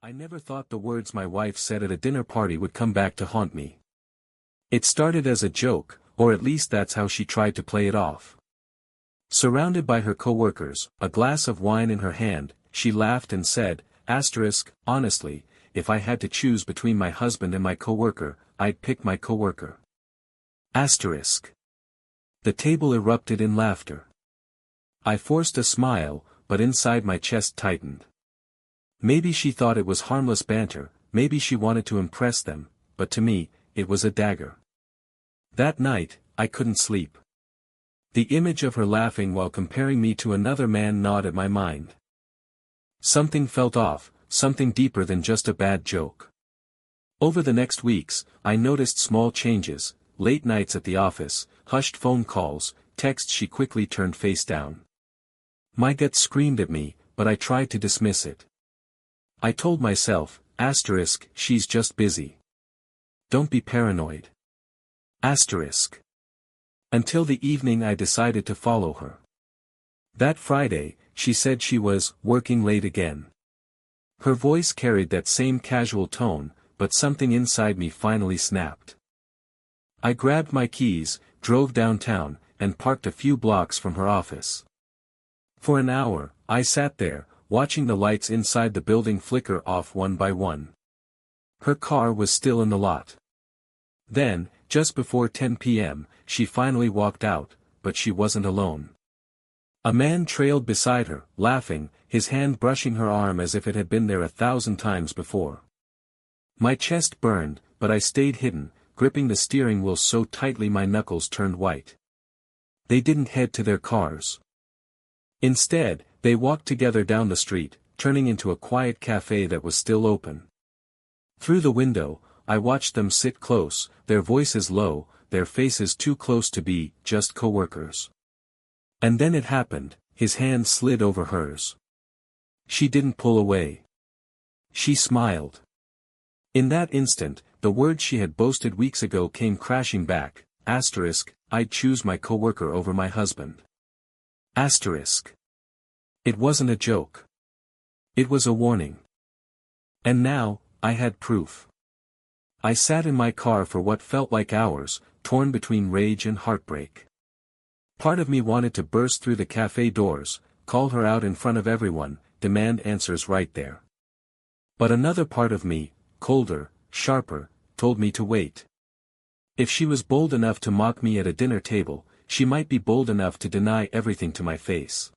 I never thought the words my wife said at a dinner party would come back to haunt me. It started as a joke, or at least that's how she tried to play it off. Surrounded by her coworkers, a glass of wine in her hand, she laughed and said, honestly, if I had to choose between my husband and my coworker, I'd pick my coworker. The table erupted in laughter. I forced a smile, but inside my chest tightened. Maybe she thought it was harmless banter, maybe she wanted to impress them, but to me, it was a dagger. That night, I couldn't sleep. The image of her laughing while comparing me to another man gnawed at my mind. Something felt off, something deeper than just a bad joke. Over the next weeks, I noticed small changes, late nights at the office, hushed phone calls, texts she quickly turned face down. My gut screamed at me, but I tried to dismiss it. I told myself, she's just busy. Don't be paranoid. Until the evening I decided to follow her. That Friday, she said she was working late again. Her voice carried that same casual tone, but something inside me finally snapped. I grabbed my keys, drove downtown, and parked a few blocks from her office. For an hour, I sat there, watching the lights inside the building flicker off one by one. Her car was still in the lot. Then, just before 10 p.m., she finally walked out, but she wasn't alone. A man trailed beside her, laughing, his hand brushing her arm as if it had been there 1,000 times before. My chest burned, but I stayed hidden, gripping the steering wheel so tightly my knuckles turned white. They didn't head to their cars. Instead, they walked together down the street, turning into a quiet cafe that was still open. Through the window, I watched them sit close, their voices low, their faces too close to be just coworkers. And then it happened, his hand slid over hers. She didn't pull away. She smiled. In that instant, the words she had boasted weeks ago came crashing back, I'd choose my coworker over my husband. It wasn't a joke. It was a warning. And now, I had proof. I sat in my car for what felt like hours, torn between rage and heartbreak. Part of me wanted to burst through the cafe doors, call her out in front of everyone, demand answers right there. But another part of me, colder, sharper, told me to wait. If she was bold enough to mock me at a dinner table, she might be bold enough to deny everything to my face.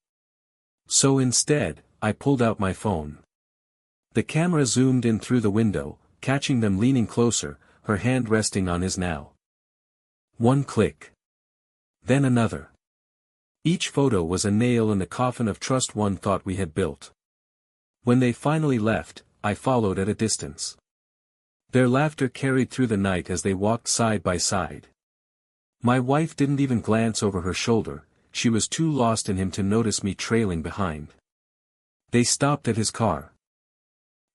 So instead, I pulled out my phone. The camera zoomed in through the window, catching them leaning closer, her hand resting on his now. One click. Then another. Each photo was a nail in the coffin of trust one thought we had built. When they finally left, I followed at a distance. Their laughter carried through the night as they walked side by side. My wife didn't even glance over her shoulder, she was too lost in him to notice me trailing behind. They stopped at his car.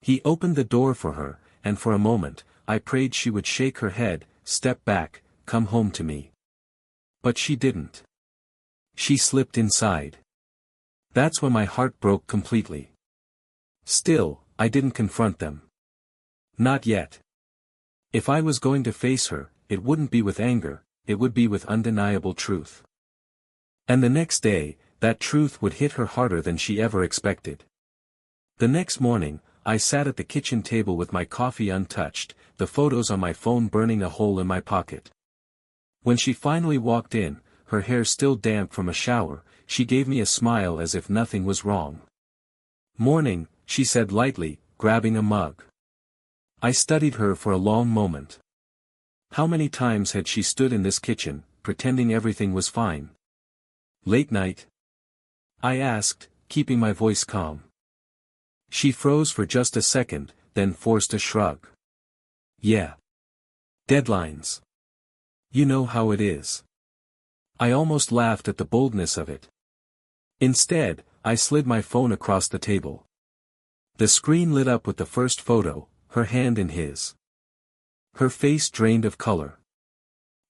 He opened the door for her, and for a moment, I prayed she would shake her head, step back, come home to me. But she didn't. She slipped inside. That's when my heart broke completely. Still, I didn't confront them. Not yet. If I was going to face her, it wouldn't be with anger, it would be with undeniable truth. And the next day, that truth would hit her harder than she ever expected. The next morning, I sat at the kitchen table with my coffee untouched, the photos on my phone burning a hole in my pocket. When she finally walked in, her hair still damp from a shower, she gave me a smile as if nothing was wrong. "Morning," she said lightly, grabbing a mug. I studied her for a long moment. How many times had she stood in this kitchen, pretending everything was fine? "Late night?" I asked, keeping my voice calm. She froze for just a second, then forced a shrug. "Yeah. Deadlines. You know how it is." I almost laughed at the boldness of it. Instead, I slid my phone across the table. The screen lit up with the first photo, her hand in his. Her face drained of color.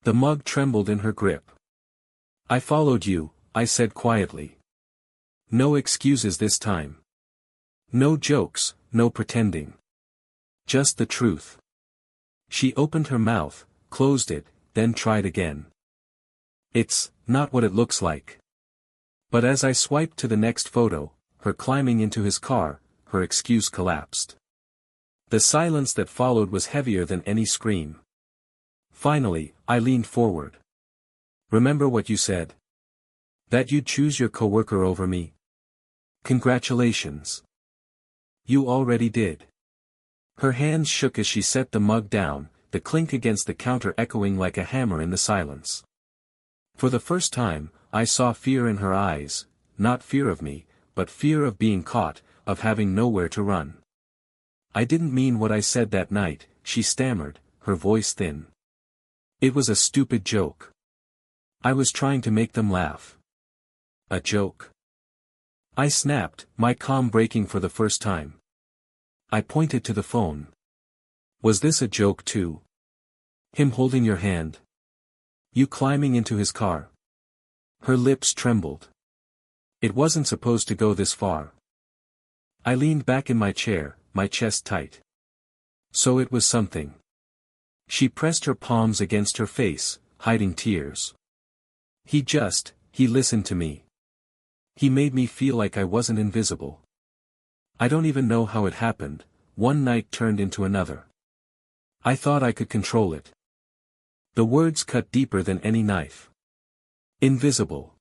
The mug trembled in her grip. "I followed you," I said quietly. "No excuses this time. No jokes, no pretending." Just the truth. She opened her mouth, closed it, then tried again. It's not what it looks like. But as I swiped to the next photo, her climbing into his car, her excuse collapsed. The silence that followed was heavier than any scream. Finally, I leaned forward. Remember what you said? That you'd choose your coworker over me? Congratulations. You already did. Her hands shook as she set the mug down, the clink against the counter echoing like a hammer in the silence. For the first time, I saw fear in her eyes, not fear of me, but fear of being caught, of having nowhere to run. I didn't mean what I said that night, she stammered, her voice thin. It was a stupid joke. I was trying to make them laugh. A joke? I snapped, my calm breaking for the first time. I pointed to the phone. Was this a joke too? Him holding your hand? You climbing into his car? Her lips trembled. It wasn't supposed to go this far. I leaned back in my chair, my chest tight. So it was something. She pressed her palms against her face, hiding tears. He listened to me. He made me feel like I wasn't invisible. I don't even know how it happened, one night turned into another. I thought I could control it. The words cut deeper than any knife. Invisible.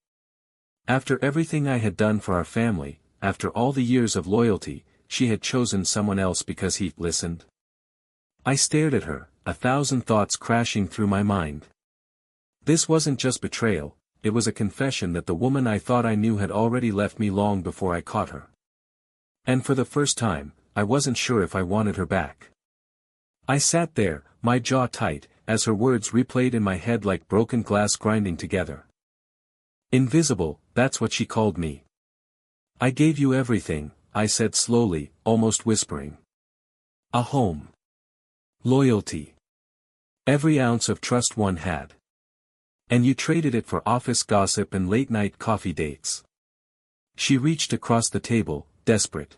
After everything I had done for our family, after all the years of loyalty, she had chosen someone else because he listened. I stared at her, 1,000 thoughts crashing through my mind. This wasn't just betrayal, it was a confession that the woman I thought I knew had already left me long before I caught her. And for the first time, I wasn't sure if I wanted her back. I sat there, my jaw tight, as her words replayed in my head like broken glass grinding together. Invisible, that's what she called me. I gave you everything, I said slowly, almost whispering. A home. Loyalty. Every ounce of trust one had. And you traded it for office gossip and late-night coffee dates. She reached across the table, desperate.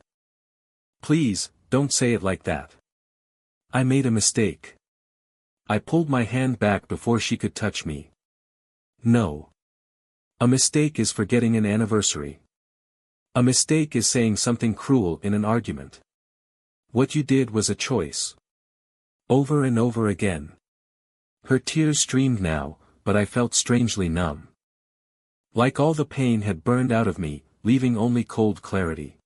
Please, don't say it like that. I made a mistake. I pulled my hand back before she could touch me. No. A mistake is forgetting an anniversary. A mistake is saying something cruel in an argument. What you did was a choice. Over and over again. Her tears streamed now, but I felt strangely numb. Like all the pain had burned out of me, leaving only cold clarity.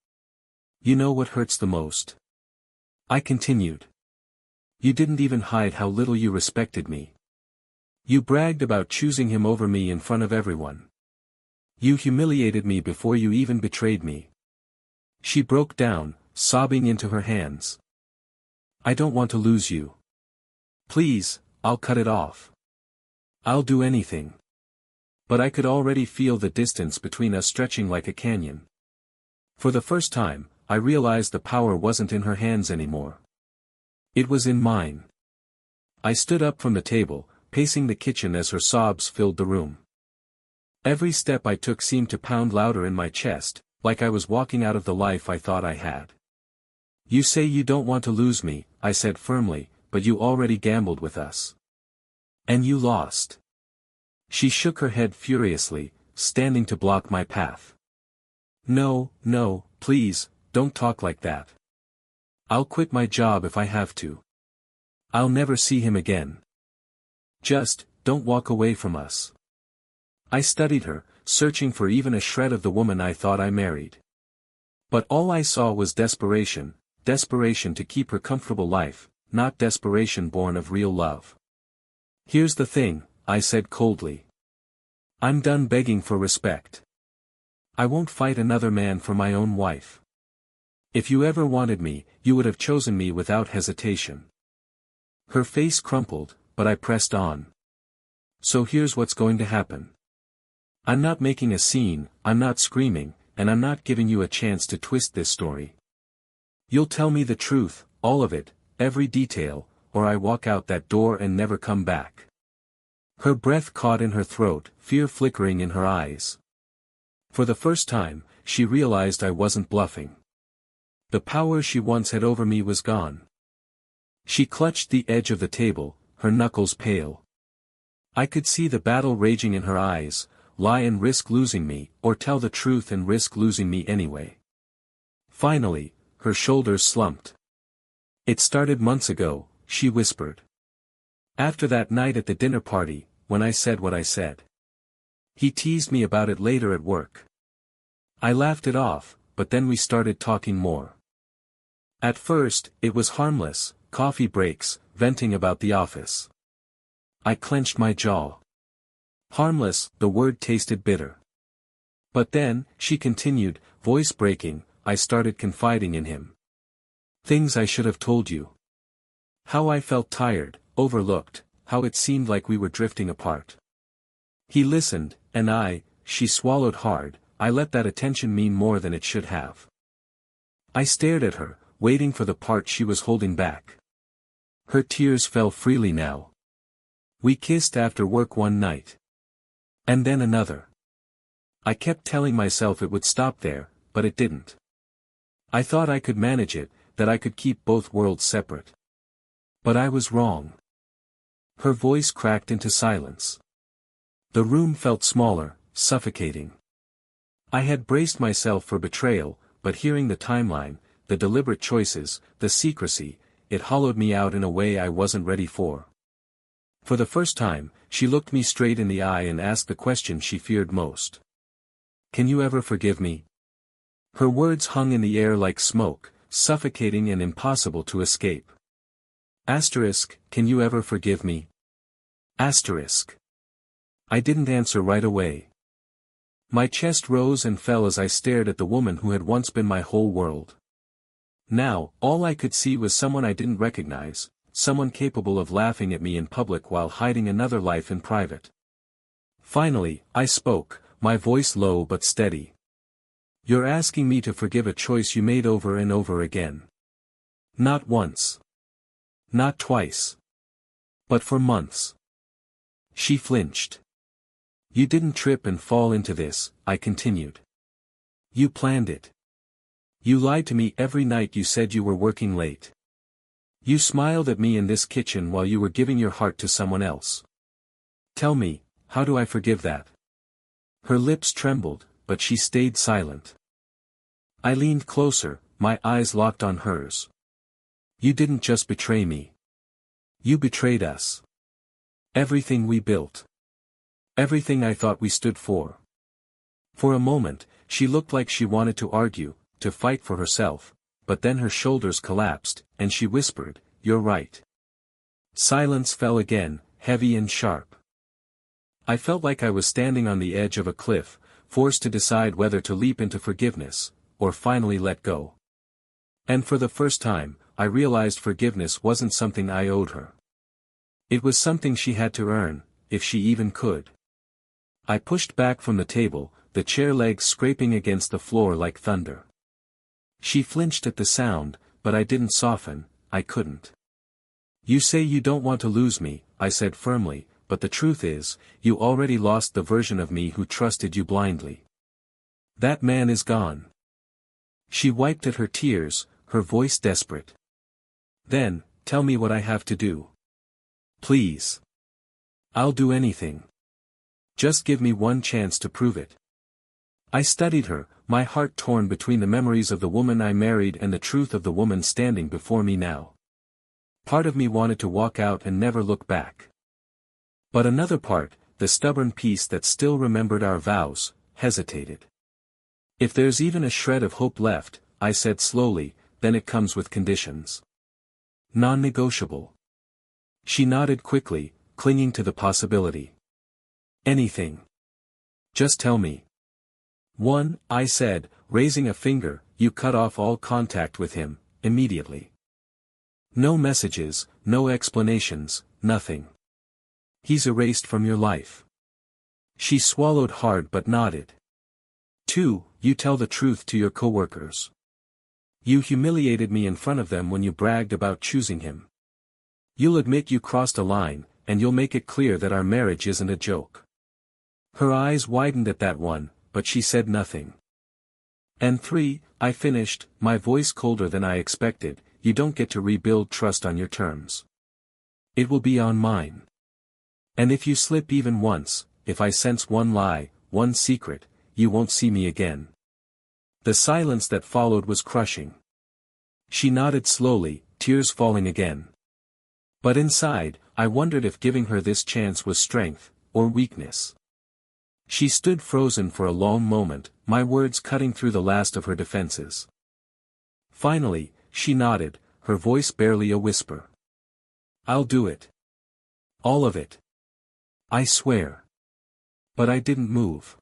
You know what hurts the most? I continued. You didn't even hide how little you respected me. You bragged about choosing him over me in front of everyone. You humiliated me before you even betrayed me. She broke down, sobbing into her hands. I don't want to lose you. Please, I'll cut it off. I'll do anything. But I could already feel the distance between us stretching like a canyon. For the first time, I realized the power wasn't in her hands anymore. It was in mine. I stood up from the table, pacing the kitchen as her sobs filled the room. Every step I took seemed to pound louder in my chest, like I was walking out of the life I thought I had. You say you don't want to lose me, I said firmly, but you already gambled with us. And you lost. She shook her head furiously, standing to block my path. No, please, don't talk like that. I'll quit my job if I have to. I'll never see him again. Just, don't walk away from us. I studied her, searching for even a shred of the woman I thought I married. But all I saw was desperation to keep her comfortable life, not desperation born of real love. Here's the thing, I said coldly. I'm done begging for respect. I won't fight another man for my own wife. If you ever wanted me, you would have chosen me without hesitation. Her face crumpled, but I pressed on. So here's what's going to happen. I'm not making a scene, I'm not screaming, and I'm not giving you a chance to twist this story. You'll tell me the truth, all of it, every detail, or I walk out that door and never come back. Her breath caught in her throat, fear flickering in her eyes. For the first time, she realized I wasn't bluffing. The power she once had over me was gone. She clutched the edge of the table, her knuckles pale. I could see the battle raging in her eyes, lie and risk losing me, or tell the truth and risk losing me anyway. Finally, her shoulders slumped. It started months ago, she whispered. After that night at the dinner party, when I said what I said. He teased me about it later at work. I laughed it off, but then we started talking more. At first, it was harmless, coffee breaks, venting about the office. I clenched my jaw. Harmless, the word tasted bitter. But then, she continued, voice breaking, I started confiding in him. Things I should have told you. How I felt tired, overlooked, how it seemed like we were drifting apart. He listened, and she swallowed hard, I let that attention mean more than it should have. I stared at her, waiting for the part she was holding back. Her tears fell freely now. We kissed after work one night. And then another. I kept telling myself it would stop there, but it didn't. I thought I could manage it, that I could keep both worlds separate. But I was wrong. Her voice cracked into silence. The room felt smaller, suffocating. I had braced myself for betrayal, but hearing the timeline, the deliberate choices, the secrecy, it hollowed me out in a way I wasn't ready for. For the first time, she looked me straight in the eye and asked the question she feared most. Can you ever forgive me? Her words hung in the air like smoke, suffocating and impossible to escape. Can you ever forgive me? I didn't answer right away. My chest rose and fell as I stared at the woman who had once been my whole world. Now, all I could see was someone I didn't recognize, someone capable of laughing at me in public while hiding another life in private. Finally, I spoke, my voice low but steady. You're asking me to forgive a choice you made over and over again. Not once. Not twice. But for months. She flinched. You didn't trip and fall into this, I continued. You planned it. You lied to me every night you said you were working late. You smiled at me in this kitchen while you were giving your heart to someone else. Tell me, how do I forgive that? Her lips trembled, but she stayed silent. I leaned closer, my eyes locked on hers. You didn't just betray me. You betrayed us. Everything we built. Everything I thought we stood for. For a moment, she looked like she wanted to argue, to fight for herself, but then her shoulders collapsed, and she whispered, You're right. Silence fell again, heavy and sharp. I felt like I was standing on the edge of a cliff, forced to decide whether to leap into forgiveness, or finally let go. And for the first time, I realized forgiveness wasn't something I owed her. It was something she had to earn, if she even could. I pushed back from the table, the chair legs scraping against the floor like thunder. She flinched at the sound, but I didn't soften, I couldn't. You say you don't want to lose me, I said firmly, but the truth is, you already lost the version of me who trusted you blindly. That man is gone. She wiped at her tears, her voice desperate. Then, tell me what I have to do. Please. I'll do anything. Just give me one chance to prove it. I studied her, my heart torn between the memories of the woman I married and the truth of the woman standing before me now. Part of me wanted to walk out and never look back. But another part, the stubborn piece that still remembered our vows, hesitated. If there's even a shred of hope left, I said slowly, then it comes with conditions. Non-negotiable. She nodded quickly, clinging to the possibility. Anything. Just tell me. One, I said, raising a finger, you cut off all contact with him, immediately. No messages, no explanations, nothing. He's erased from your life. She swallowed hard but nodded. 2, you tell the truth to your coworkers. You humiliated me in front of them when you bragged about choosing him. You'll admit you crossed a line, and you'll make it clear that our marriage isn't a joke. Her eyes widened at that one, but she said nothing. And 3, I finished, my voice colder than I expected, you don't get to rebuild trust on your terms. It will be on mine. And if you slip even once, if I sense one lie, one secret, you won't see me again." The silence that followed was crushing. She nodded slowly, tears falling again. But inside, I wondered if giving her this chance was strength, or weakness. She stood frozen for a long moment, my words cutting through the last of her defenses. Finally, she nodded, her voice barely a whisper. "I'll do it. All of it. I swear." But I didn't move.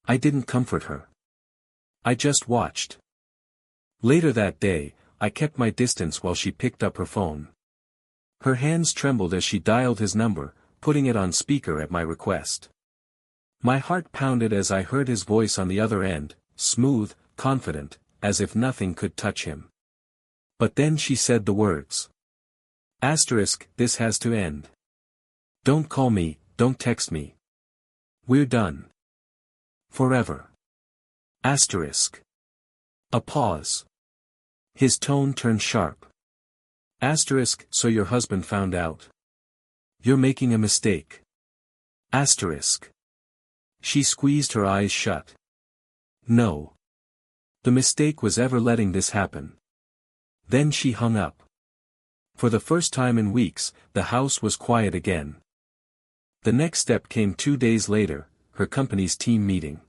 I didn't comfort her. I just watched. Later that day, I kept my distance while she picked up her phone. Her hands trembled as she dialed his number, putting it on speaker at my request. My heart pounded as I heard his voice on the other end, smooth, confident, as if nothing could touch him. But then she said the words. "This has to end. Don't call me, don't text me. We're done. Forever." A pause. His tone turned sharp. "So your husband found out? You're making a mistake." She squeezed her eyes shut. "No. The mistake was ever letting this happen." Then she hung up. For the first time in weeks, the house was quiet again. The next step came 2 days later, her company's team meeting.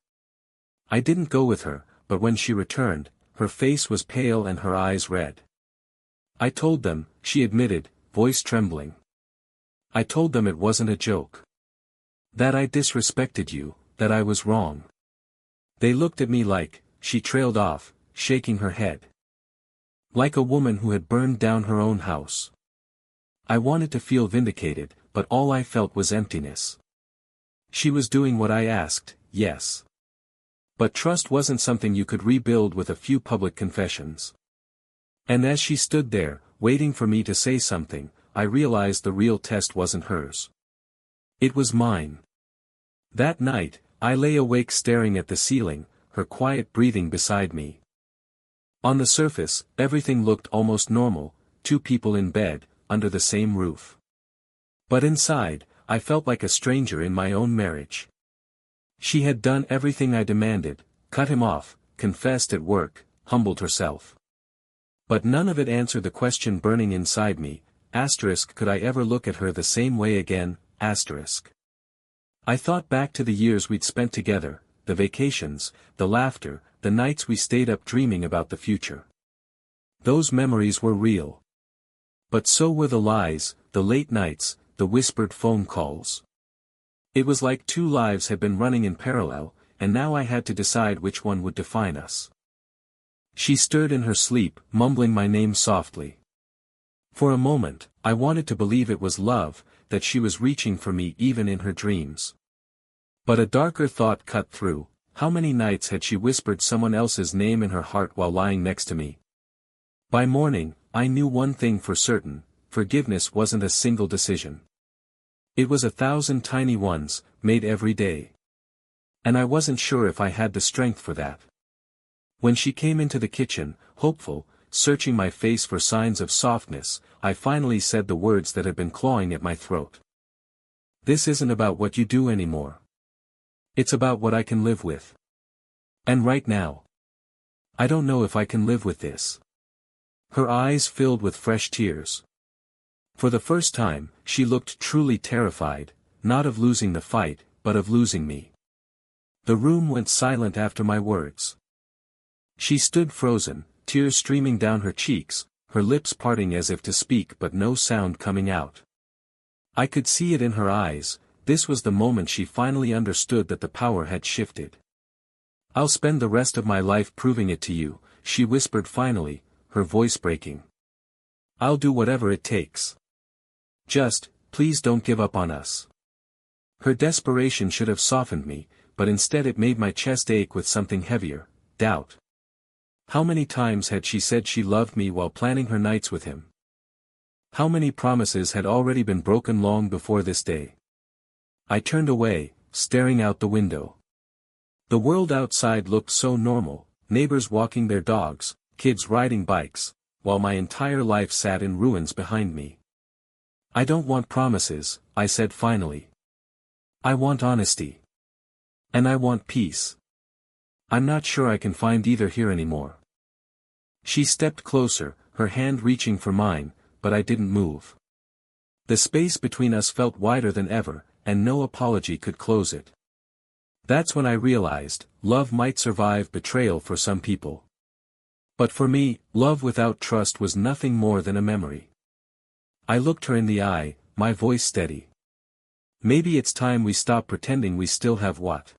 I didn't go with her, but when she returned, her face was pale and her eyes red. "I told them," she admitted, voice trembling. "I told them it wasn't a joke. That I disrespected you, that I was wrong. They looked at me like," she trailed off, shaking her head. "Like a woman who had burned down her own house." I wanted to feel vindicated, but all I felt was emptiness. She was doing what I asked, yes. But trust wasn't something you could rebuild with a few public confessions. And as she stood there, waiting for me to say something, I realized the real test wasn't hers. It was mine. That night, I lay awake staring at the ceiling, her quiet breathing beside me. On the surface, everything looked almost normal, 2 people in bed, under the same roof. But inside, I felt like a stranger in my own marriage. She had done everything I demanded, cut him off, confessed at work, humbled herself. But none of it answered the question burning inside me, could I ever look at her the same way again, I thought back to the years we'd spent together, the vacations, the laughter, the nights we stayed up dreaming about the future. Those memories were real. But so were the lies, the late nights, the whispered phone calls. It was like 2 lives had been running in parallel, and now I had to decide which one would define us. She stirred in her sleep, mumbling my name softly. For a moment, I wanted to believe it was love, that she was reaching for me even in her dreams. But a darker thought cut through. How many nights had she whispered someone else's name in her heart while lying next to me? By morning, I knew one thing for certain: forgiveness wasn't a single decision. It was 1,000 tiny ones, made every day. And I wasn't sure if I had the strength for that. When she came into the kitchen, hopeful, searching my face for signs of softness, I finally said the words that had been clawing at my throat. "This isn't about what you do anymore. It's about what I can live with. And right now, I don't know if I can live with this." Her eyes filled with fresh tears. For the first time, she looked truly terrified, not of losing the fight, but of losing me. The room went silent after my words. She stood frozen, tears streaming down her cheeks, her lips parting as if to speak but no sound coming out. I could see it in her eyes. This was the moment she finally understood that the power had shifted. "I'll spend the rest of my life proving it to you," she whispered finally, her voice breaking. "I'll do whatever it takes. Just, please don't give up on us." Her desperation should have softened me, but instead it made my chest ache with something heavier: doubt. How many times had she said she loved me while planning her nights with him? How many promises had already been broken long before this day? I turned away, staring out the window. The world outside looked so normal: neighbors walking their dogs, kids riding bikes, while my entire life sat in ruins behind me. I don't want promises, I said finally. I want honesty. And I want peace. I'm not sure I can find either here anymore. She stepped closer, her hand reaching for mine, but I didn't move. The space between us felt wider than ever, and no apology could close it. That's when I realized, love might survive betrayal for some people. But for me, love without trust was nothing more than a memory. I looked her in the eye, my voice steady. Maybe it's time we stop pretending we still have what